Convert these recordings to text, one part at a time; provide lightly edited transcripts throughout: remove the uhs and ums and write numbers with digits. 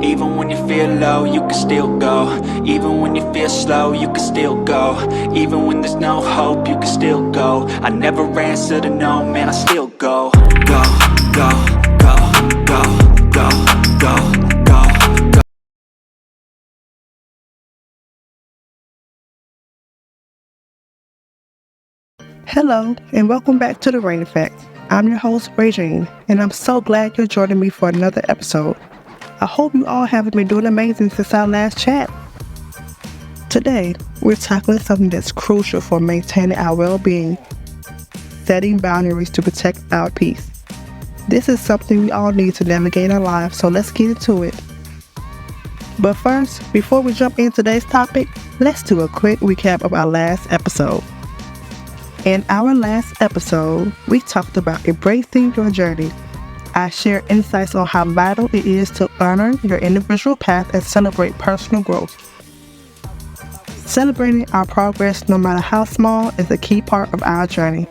Even when you feel low, you can still go. Even when you feel slow, you can still go. Even when there's no hope, you can still go. I never answer to no, man, I still go. Go, go, go, go, go, go, go, go. Hello, and welcome back to The Rain Effect. I'm your host, Regine, and I'm so glad you're joining me for another episode. I hope you all have been doing amazing since our last chat. Today, we're tackling something that's crucial for maintaining our well-being, setting boundaries to protect our peace. This is something we all need to navigate our lives, so let's get into it. But first, before we jump into today's topic, let's do a quick recap of our last episode. In our last episode, we talked about embracing your journey. I shared insights on how vital it is to honor your individual path and celebrate personal growth. Celebrating our progress, no matter how small, is a key part of our journey.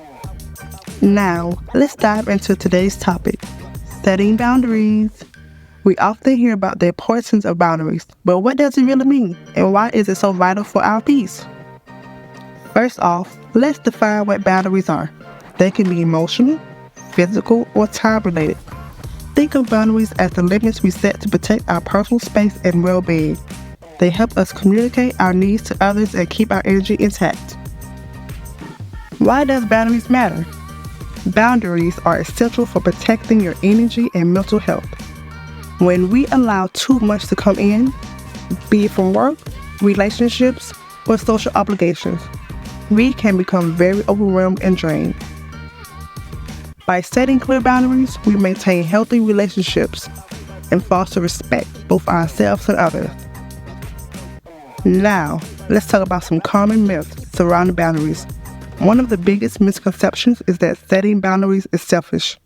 Now, let's dive into today's topic, setting boundaries. We often hear about the importance of boundaries, but what does it really mean, and why is it so vital for our peace? First off, let's define what boundaries are. They can be emotional, physical, or time-related. Think of boundaries as the limits we set to protect our personal space and well-being. They help us communicate our needs to others and keep our energy intact. Why does boundaries matter? Boundaries are essential for protecting your energy and mental health. When we allow too much to come in, be it from work, relationships, or social obligations, we can become very overwhelmed and drained. By setting clear boundaries, we maintain healthy relationships and foster respect both for ourselves and others. Now, let's talk about some common myths surrounding boundaries. One of the biggest misconceptions is that setting boundaries is selfish,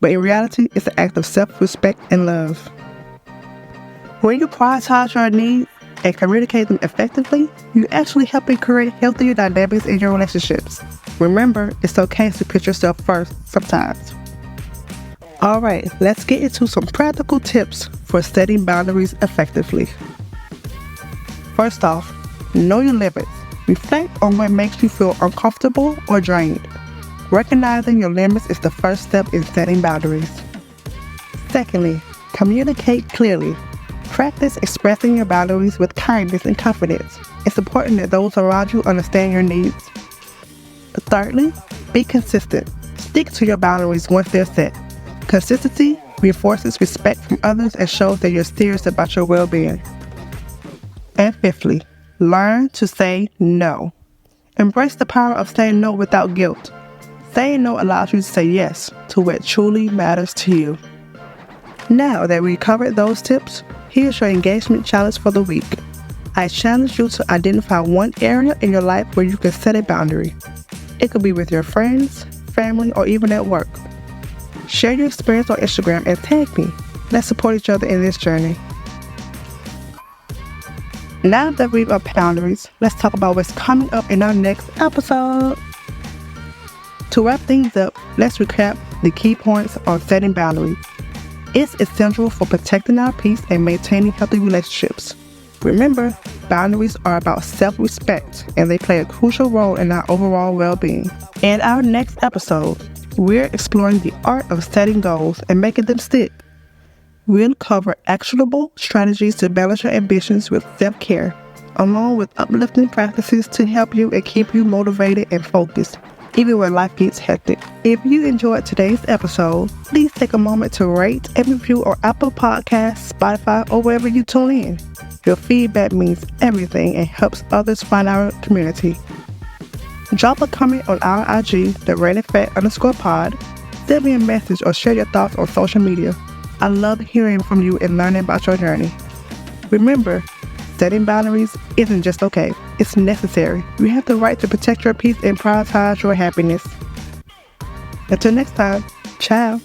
but in reality, it's an act of self-respect and love. When you prioritize your needs and communicate them effectively, you actually help create healthier dynamics in your relationships. Remember, it's okay to put yourself first sometimes. Alright, let's get into some practical tips for setting boundaries effectively. First off, know your limits. Reflect on what makes you feel uncomfortable or drained. Recognizing your limits is the first step in setting boundaries. Secondly, communicate clearly. Practice expressing your boundaries with kindness and confidence. It's important that those around you understand your needs. Thirdly, be consistent. Stick to your boundaries once they're set. Consistency reinforces respect from others and shows that you're serious about your well-being. And fifthly, learn to say no. Embrace the power of saying no without guilt. Saying no allows you to say yes to what truly matters to you. Now that we covered those tips, here's your engagement challenge for the week. I challenge you to identify one area in your life where you can set a boundary. It could be with your friends, family, or even at work. Share your experience on Instagram and tag me. Let's support each other in this journey. Now that we've upped boundaries, let's talk about what's coming up in our next episode. To wrap things up, let's recap the key points on setting boundaries. It's essential for protecting our peace and maintaining healthy relationships. Remember, boundaries are about self-respect, and they play a crucial role in our overall well-being. In our next episode, we're exploring the art of setting goals and making them stick. We'll cover actionable strategies to balance your ambitions with self-care, along with uplifting practices to help you and keep you motivated and focused, even when life gets hectic. If you enjoyed today's episode, please take a moment to rate and review on Apple Podcasts, Spotify, or wherever you tune in. Your feedback means everything and helps others find our community. Drop a comment on our IG, @RainEffect_pod. Send me a message or share your thoughts on social media. I love hearing from you and learning about your journey. Remember, setting boundaries isn't just okay, it's necessary. You have the right to protect your peace and prioritize your happiness. Until next time, ciao.